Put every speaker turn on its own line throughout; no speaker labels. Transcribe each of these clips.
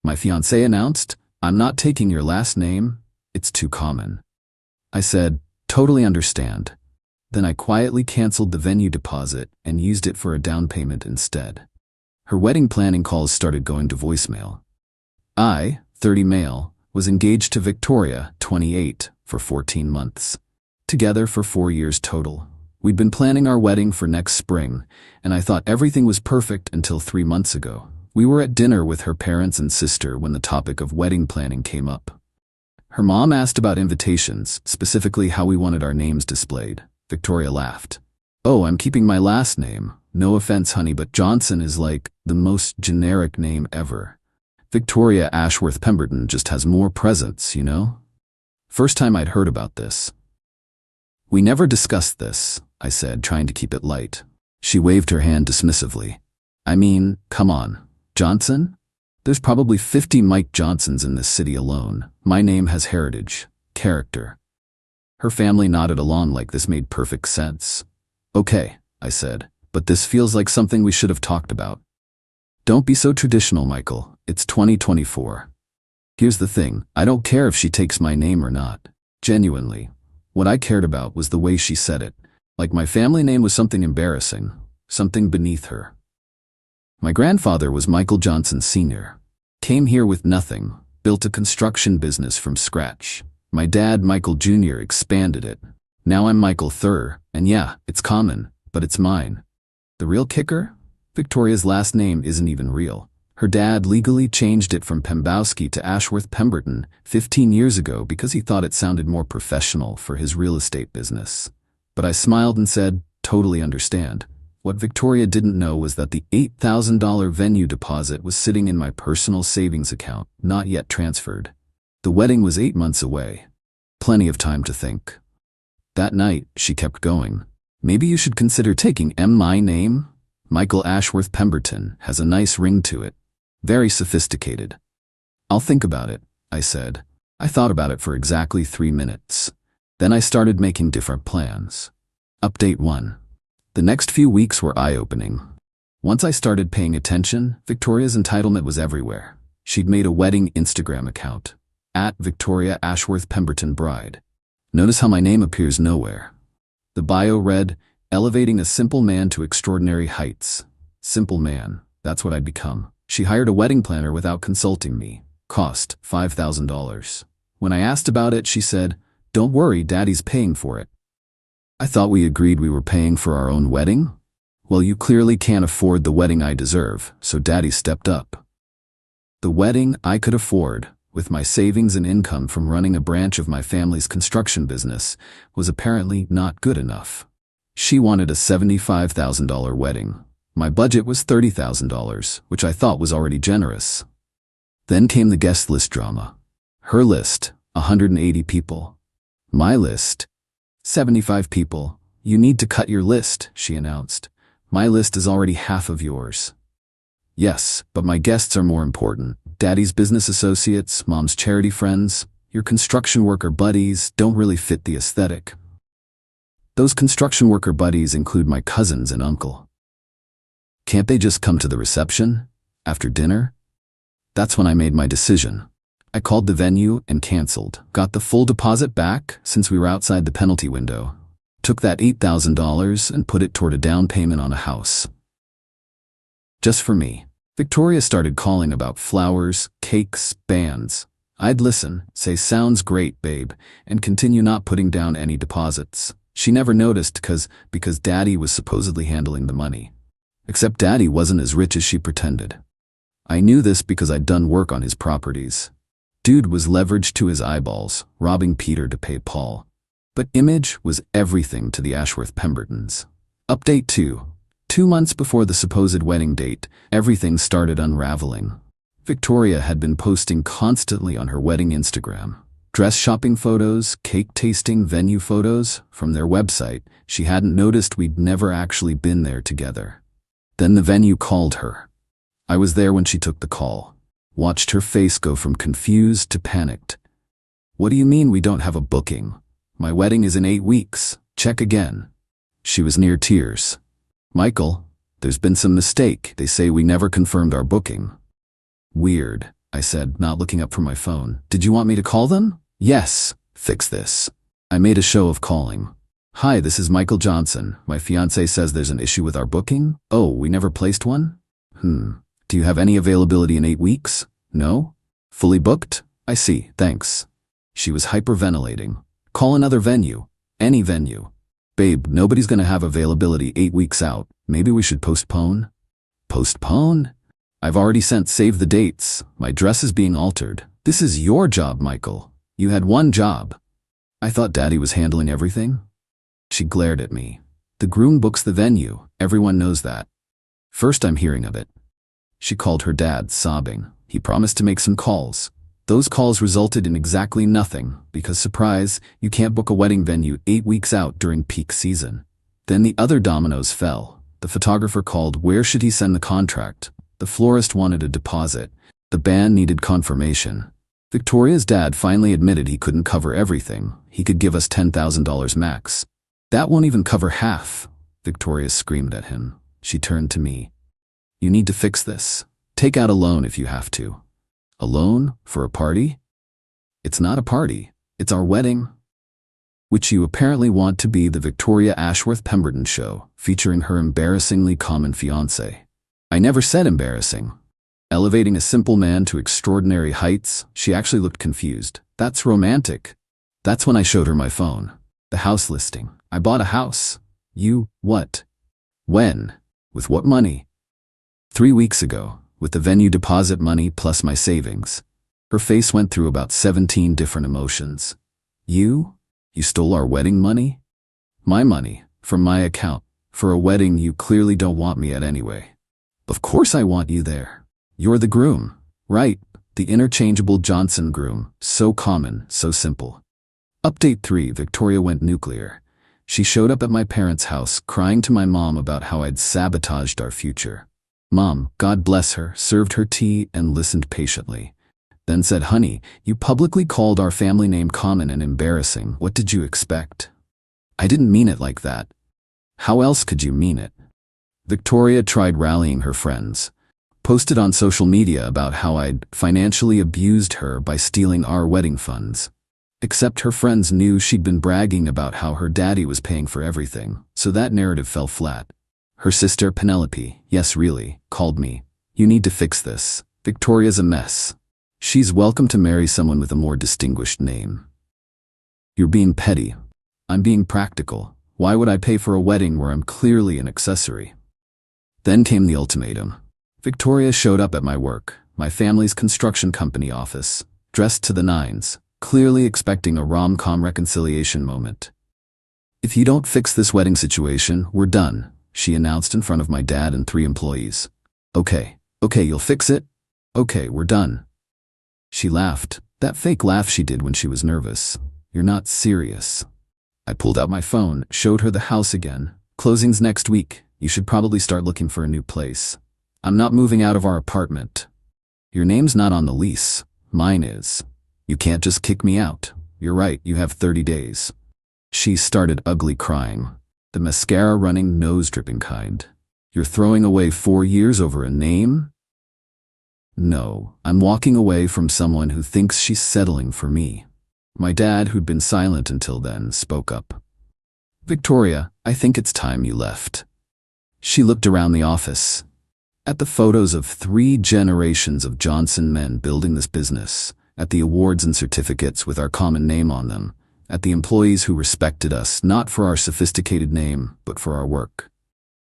My fiancé announced, "I'm not taking your last name. It's too common." I said, "Totally understand." Then I quietly canceled the venue deposit and used it for a down payment instead. Her wedding planning calls started going to voicemail. I, 30 male, was engaged to Victoria, 28, for 14 months. Together for 4 years total. We'd been planning our wedding for next spring, and I thought everything was perfect until 3 months ago. We were at dinner with her parents and sister when the topic of wedding planning came up. Her mom asked about invitations, specifically how we wanted our names displayed. Victoria laughed. "Oh, I'm keeping my last name. No offense, honey, but Johnson is like the most generic name ever. Victoria Ashworth Pemberton just has more presence, you know?" First time I'd heard about this. "We never discussed this," I said, trying to keep it light. She waved her hand dismissively. "I mean, come on. Johnson? There's probably 50 Mike Johnsons in this city alone. My name has heritage, character." Her family nodded along like this made perfect sense. "Okay," I said, "but this feels like something we should have talked about." "Don't be so traditional, Michael. It's 2024. Here's the thing, I don't care if she takes my name or not. Genuinely. What I cared about was the way she said it. Like my family name was something embarrassing, something beneath her. My grandfather was Michael Johnson Sr. Came here with nothing, built a construction business from scratch. My dad, Michael Jr., expanded it. Now I'm Michael III, and yeah, it's common, but it's mine. The real kicker? Victoria's last name isn't even real. Her dad legally changed it from Pembowski to Ashworth Pemberton 15 years ago because he thought it sounded more professional for his real estate business. But I smiled and said, "Totally understand." What Victoria didn't know was that the $8,000 venue deposit was sitting in my personal savings account, not yet transferred. The wedding was 8 months away. Plenty of time to think. That night, she kept going. "Maybe you should consider taking my name? Michael Ashworth Pemberton has a nice ring to it. Very sophisticated." "I'll think about it," I said. I thought about it for exactly 3 minutes. Then I started making different plans. Update 1. The next few weeks were eye-opening. Once I started paying attention, Victoria's entitlement was everywhere. She'd made a wedding Instagram account, @Victoria Ashworth Pemberton Bride. Notice how my name appears nowhere. The bio read, "Elevating a simple man to extraordinary heights." Simple man, that's what I'd become. She hired a wedding planner without consulting me. Cost $5,000. When I asked about it, she said, "Don't worry, Daddy's paying for it." I thought we agreed we were paying for our own wedding? Well, you clearly can't afford the wedding I deserve, so Daddy stepped up. The wedding I could afford, with my savings and income from running a branch of my family's construction business, was apparently not good enough. She wanted a $75,000 wedding. My budget was $30,000, which I thought was already generous. Then came the guest list drama. Her list, 180 people. My list, 75 people. "You need to cut your list," she announced. "My list is already half of yours." "Yes, but my guests are more important. Daddy's business associates, Mom's charity friends, your construction worker buddies don't really fit the aesthetic." "Those construction worker buddies include my cousins and uncle. Can't they just come to the reception? After dinner?" That's when I made my decision. I called the venue and canceled. Got the full deposit back since we were outside the penalty window. Took that $8,000 and put it toward a down payment on a house. Just for me. Victoria started calling about flowers, cakes, bands. I'd listen, say "Sounds great, babe," and continue not putting down any deposits. She never noticed because Daddy was supposedly handling the money. Except Daddy wasn't as rich as she pretended. I knew this because I'd done work on his properties. Dude was leveraged to his eyeballs, robbing Peter to pay Paul. But image was everything to the Ashworth Pembertons. Update 2. 2 months before the supposed wedding date, everything started unraveling. Victoria had been posting constantly on her wedding Instagram. Dress shopping photos, cake tasting venue photos from their website. She hadn't noticed we'd never actually been there together. Then the venue called her. I was there when she took the call. Watched her face go from confused to panicked. "What do you mean we don't have a booking? My wedding is in 8 weeks. Check again." She was near tears. "Michael, there's been some mistake. They say we never confirmed our booking." Weird. I said, not looking up from my phone. Did you want me to call them? Yes. Fix this. I made a show of calling. Hi, this is Michael Johnson. My fiancé says there's an issue with our booking. Oh, we never placed one? Do you have any availability in 8 weeks? No? Fully booked? I see, thanks. She was hyperventilating. Call another venue. Any venue. Babe, nobody's gonna have availability 8 weeks out. Maybe we should postpone? Postpone? I've already sent save the dates. My dress is being altered. This is your job, Michael. You had one job. I thought Daddy was handling everything. She glared at me. The groom books the venue. Everyone knows that. First I'm hearing of it. She called her dad, sobbing. He promised to make some calls. Those calls resulted in exactly nothing, because surprise, you can't book a wedding venue 8 weeks out during peak season. Then the other dominoes fell. The photographer called, where should he send the contract? The florist wanted a deposit. The band needed confirmation. Victoria's dad finally admitted he couldn't cover everything. He could give us $10,000 max. That won't even cover half. Victoria screamed at him. She turned to me. You need to fix this. Take out a loan if you have to. A loan? For a party? It's not a party. It's our wedding. Which you apparently want to be the Victoria Ashworth Pemberton show, featuring her embarrassingly common fiancé. I never said embarrassing. Elevating a simple man to extraordinary heights, she actually looked confused. That's romantic. That's when I showed her my phone. The house listing. I bought a house. You, what? When? With what money? 3 weeks ago, with the venue deposit money plus my savings. Her face went through about 17 different emotions. You? You stole our wedding money? My money, from my account. For a wedding you clearly don't want me at anyway. Of course I want you there. You're the groom, right? The interchangeable Johnson groom. So common, so simple. Update 3, Victoria went nuclear. She showed up at my parents' house, crying to my mom about how I'd sabotaged our future. Mom, God bless her, served her tea and listened patiently. Then said, honey, you publicly called our family name common and embarrassing. What did you expect? I didn't mean it like that. How else could you mean it? Victoria tried rallying her friends. Posted on social media about how I'd financially abused her by stealing our wedding funds. Except her friends knew she'd been bragging about how her daddy was paying for everything, so that narrative fell flat. Her sister, Penelope, yes really, called me. You need to fix this. Victoria's a mess. She's welcome to marry someone with a more distinguished name. You're being petty. I'm being practical. Why would I pay for a wedding where I'm clearly an accessory? Then came the ultimatum. Victoria showed up at my work, my family's construction company office, dressed to the nines, clearly expecting a rom-com reconciliation moment. If you don't fix this wedding situation, we're done, she announced in front of my dad and 3 employees. Okay, you'll fix it? Okay, we're done. She laughed, that fake laugh she did when she was nervous. You're not serious. I pulled out my phone, showed her the house again. Closing's next week. You should probably start looking for a new place. I'm not moving out of our apartment. Your name's not on the lease. Mine is. You can't just kick me out. You're right, you have 30 days. She started ugly crying. The mascara running, nose dripping kind. You're throwing away 4 years over a name? No, I'm walking away from someone who thinks she's settling for me. My dad, who'd been silent until then, spoke up. Victoria, I think it's time you left. She looked around the office. At the photos of 3 generations of Johnson men building this business, at the awards and certificates with our common name on them, at the employees who respected us not for our sophisticated name, but for our work.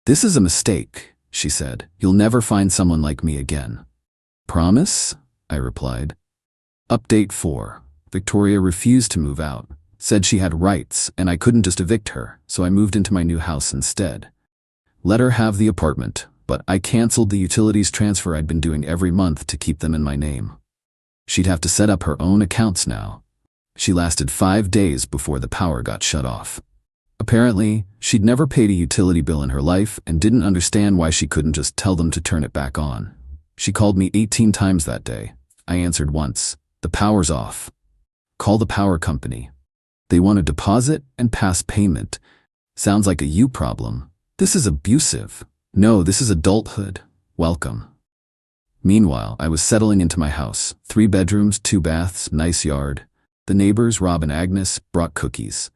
This is a mistake, she said. You'll never find someone like me again. Promise? I replied. Update 4. Victoria refused to move out, said she had rights and I couldn't just evict her, so I moved into my new house instead. Let her have the apartment, but I canceled the utilities transfer I'd been doing every month to keep them in my name. She'd have to set up her own accounts now. She lasted 5 days before the power got shut off. Apparently, she'd never paid a utility bill in her life and didn't understand why she couldn't just tell them to turn it back on. She called me 18 times that day. I answered once. The power's off. Call the power company. They want a deposit and past payment. Sounds like a you problem. This is abusive. No, this is adulthood. Welcome. Meanwhile, I was settling into my house. 3 bedrooms, 2 baths, nice yard. The neighbors, Rob and Agnes, brought cookies.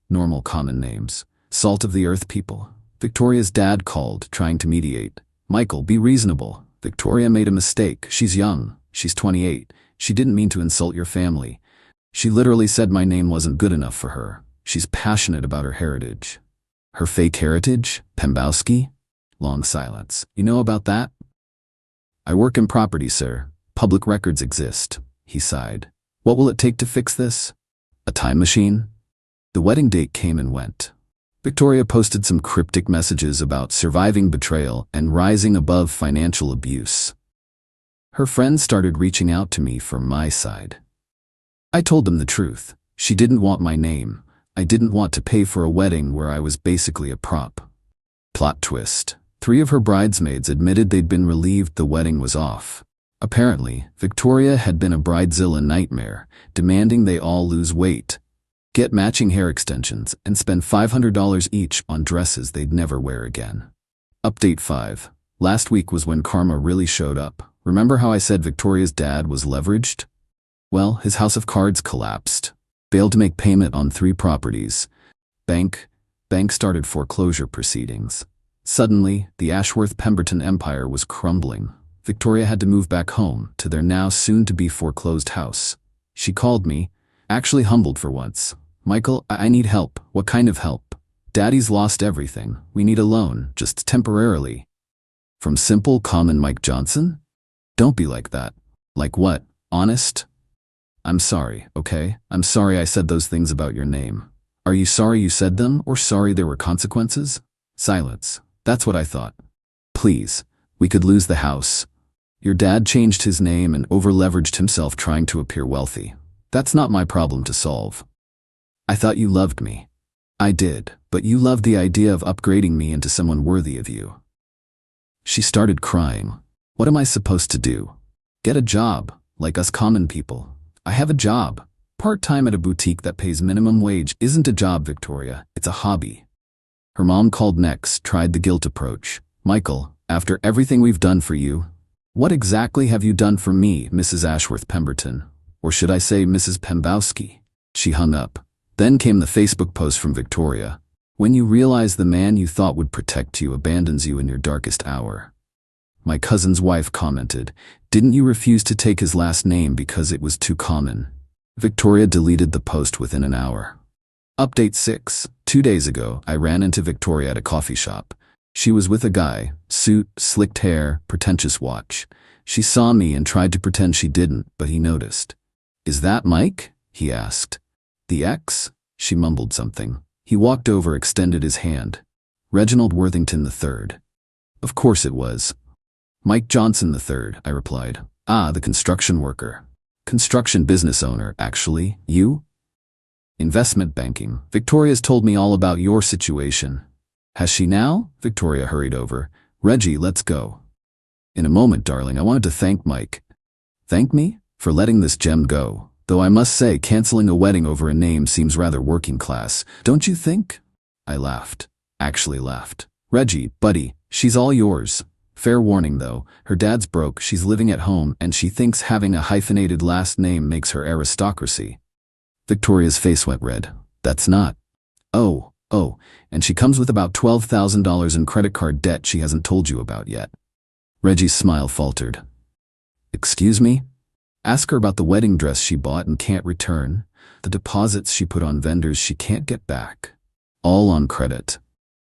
Normal common names. Salt of the earth people. Victoria's dad called, trying to mediate. Michael, be reasonable. Victoria made a mistake. She's young. She's 28. She didn't mean to insult your family. She literally said my name wasn't good enough for her. She's passionate about her heritage. Her fake heritage? Pembowski? Long silence. You know about that? I work in property, sir. Public records exist. He sighed. What will it take to fix this? A time machine? The wedding date came and went. Victoria posted some cryptic messages about surviving betrayal and rising above financial abuse. Her friends started reaching out to me from my side. I told them the truth. She didn't want my name. I didn't want to pay for a wedding where I was basically a prop. Plot twist. 3 of her bridesmaids admitted they'd been relieved the wedding was off. Apparently, Victoria had been a bridezilla nightmare, demanding they all lose weight, get matching hair extensions, and spend $500 each on dresses they'd never wear again. Update 5. Last week was when karma really showed up. Remember how I said Victoria's dad was leveraged? Well, his house of cards collapsed. Failed to make payment on 3 properties. Bank started foreclosure proceedings. Suddenly, the Ashworth-Pemberton empire was crumbling. Victoria had to move back home to their now soon-to-be foreclosed house. She called me, actually humbled for once. Michael, I need help. What kind of help? Daddy's lost everything. We need a loan, just temporarily. From simple, common Mike Johnson? Don't be like that. Like what? Honest? I'm sorry, okay? I'm sorry I said those things about your name. Are you sorry you said them, or sorry there were consequences? Silence. That's what I thought. Please, we could lose the house. Your dad changed his name and over-leveraged himself trying to appear wealthy. That's not my problem to solve. I thought you loved me. I did, but you loved the idea of upgrading me into someone worthy of you. She started crying. What am I supposed to do? Get a job, like us common people. I have a job. Part-time at a boutique that pays minimum wage isn't a job, Victoria. It's a hobby. Her mom called next, tried the guilt approach. Michael, after everything we've done for you, what exactly have you done for me, Mrs. Ashworth-Pemberton? Or should I say Mrs. Pembowski? She hung up. Then came the Facebook post from Victoria. When you realize the man you thought would protect you abandons you in your darkest hour. My cousin's wife commented, didn't you refuse to take his last name because it was too common? Victoria deleted the post within an hour. Update 6. 2 days ago, I ran into Victoria at a coffee shop. She was with a guy, suit, slicked hair, pretentious watch. She saw me and tried to pretend she didn't, but he noticed. Is that Mike? He asked. The ex? She mumbled something. He walked over, extended his hand. Reginald Worthington III. Of course it was. Mike Johnson III, I replied. Ah, the construction worker. Construction business owner, actually. You? Investment banking. Victoria's told me all about your situation. Has she now? Victoria hurried over. Reggie, let's go. In a moment, darling, I wanted to thank Mike. Thank me? For letting this gem go. Though I must say, canceling a wedding over a name seems rather working class, don't you think? I laughed. Actually laughed. Reggie, buddy, she's all yours. Fair warning though, her dad's broke, she's living at home, and she thinks having a hyphenated last name makes her aristocracy. Victoria's face went red. That's not. Oh, and she comes with about $12,000 in credit card debt she hasn't told you about yet. Reggie's smile faltered. Excuse me? Ask her about the wedding dress she bought and can't return, the deposits she put on vendors she can't get back. All on credit.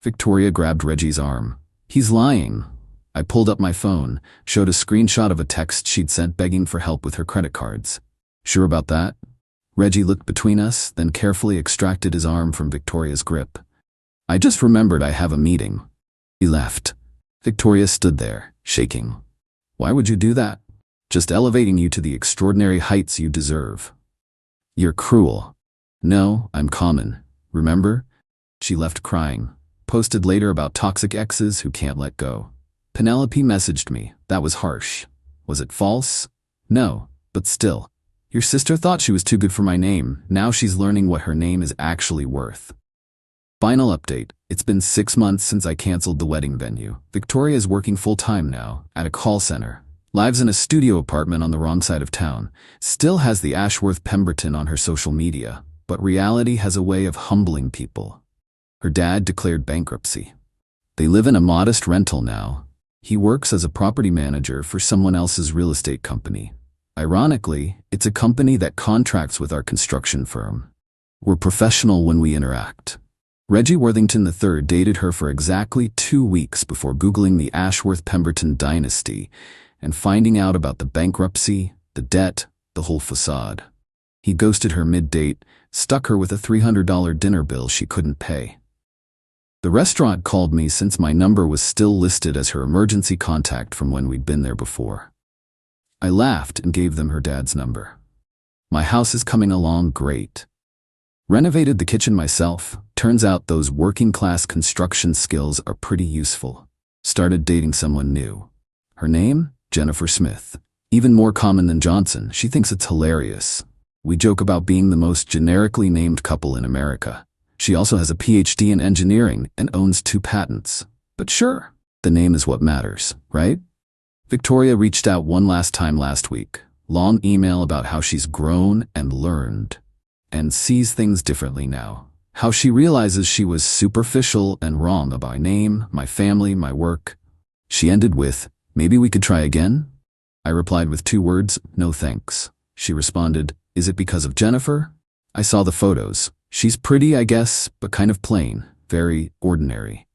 Victoria grabbed Reggie's arm. He's lying. I pulled up my phone, showed a screenshot of a text she'd sent begging for help with her credit cards. Sure about that? Reggie looked between us, then carefully extracted his arm from Victoria's grip. I just remembered I have a meeting. He left. Victoria stood there, shaking. Why would you do that? Just elevating you to the extraordinary heights you deserve. You're cruel. No, I'm common. Remember? She left crying. Posted later about toxic exes who can't let go. Penelope messaged me. That was harsh. Was it false? No, but still. Your sister thought she was too good for my name. Now she's learning what her name is actually worth. Final update. It's been 6 months since I canceled the wedding venue. Victoria is working full-time now, at a call center. Lives in a studio apartment on the wrong side of town. Still has the Ashworth Pemberton on her social media, but reality has a way of humbling people. Her dad declared bankruptcy. They live in a modest rental now. He works as a property manager for someone else's real estate company. Ironically, it's a company that contracts with our construction firm. We're professional when we interact. Reggie Worthington III dated her for exactly 2 weeks before Googling the Ashworth Pemberton dynasty and finding out about the bankruptcy, the debt, the whole facade. He ghosted her mid-date, stuck her with a $300 dinner bill she couldn't pay. The restaurant called me since my number was still listed as her emergency contact from when we'd been there before. I laughed and gave them her dad's number. My house is coming along great. Renovated the kitchen myself. Turns out those working-class construction skills are pretty useful. Started dating someone new. Her name? Jennifer Smith. Even more common than Johnson. She thinks it's hilarious. We joke about being the most generically named couple in America. She also has a PhD in engineering and owns 2 patents. But sure, the name is what matters, right? Victoria reached out one last time last week. Long email about how she's grown and learned and sees things differently now. How she realizes she was superficial and wrong about my name, my family, my work. She ended with, "Maybe we could try again?" I replied with 2 words, "No thanks." She responded, "Is it because of Jennifer?" I saw the photos. She's pretty, I guess, but kind of plain, very ordinary.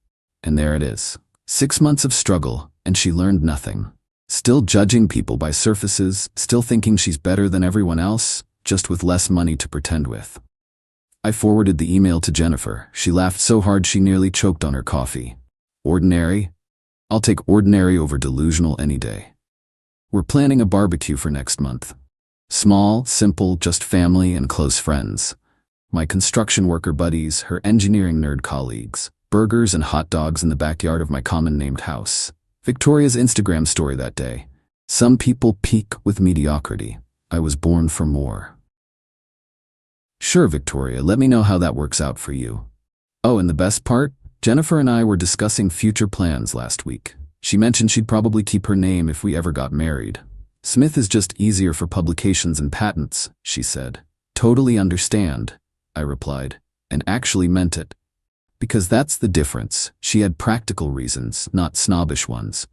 And there it is. 6 months of struggle, and she learned nothing. Still judging people by surfaces, still thinking she's better than everyone else, just with less money to pretend with. I forwarded the email to Jennifer. She laughed so hard she nearly choked on her coffee. Ordinary? I'll take ordinary over delusional any day. We're planning a barbecue for next month. Small, simple, just family and close friends. My construction worker buddies, her engineering nerd colleagues, burgers and hot dogs in the backyard of my common-named house. Victoria's Instagram story that day. Some people peak with mediocrity. I was born for more. Sure, Victoria, let me know how that works out for you. Oh, and the best part? Jennifer and I were discussing future plans last week. She mentioned she'd probably keep her name if we ever got married. Smith is just easier for publications and patents, she said. Totally understand, I replied, and actually meant it. Because that's the difference. She had practical reasons, not snobbish ones.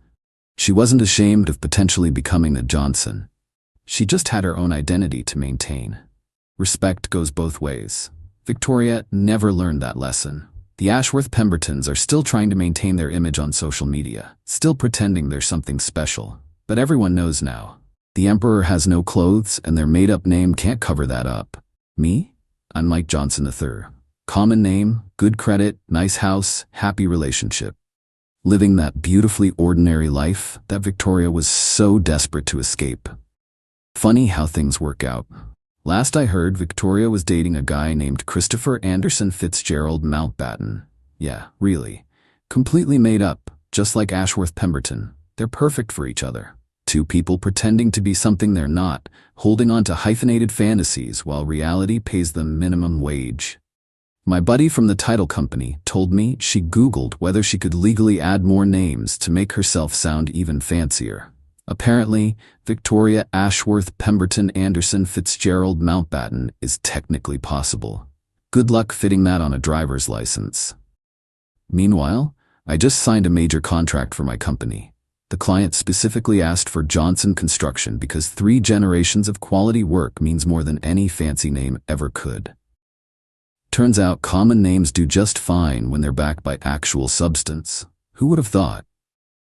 She wasn't ashamed of potentially becoming a Johnson. She just had her own identity to maintain. Respect goes both ways. Victoria never learned that lesson. The Ashworth Pembertons are still trying to maintain their image on social media, still pretending they're something special. But everyone knows now. The emperor has no clothes, and their made-up name can't cover that up. Me? I'm Mike Johnson III. Common name, good credit, nice house, happy relationship. Living that beautifully ordinary life that Victoria was so desperate to escape. Funny how things work out. Last I heard, Victoria was dating a guy named Christopher Anderson Fitzgerald Mountbatten. Yeah, really. Completely made up, just like Ashworth Pemberton. They're perfect for each other. 2 people pretending to be something they're not, holding on to hyphenated fantasies while reality pays them minimum wage. My buddy from the title company told me she Googled whether she could legally add more names to make herself sound even fancier. Apparently, Victoria Ashworth Pemberton Anderson Fitzgerald Mountbatten is technically possible. Good luck fitting that on a driver's license. Meanwhile, I just signed a major contract for my company. The client specifically asked for Johnson Construction because 3 generations of quality work means more than any fancy name ever could. Turns out common names do just fine when they're backed by actual substance. Who would have thought?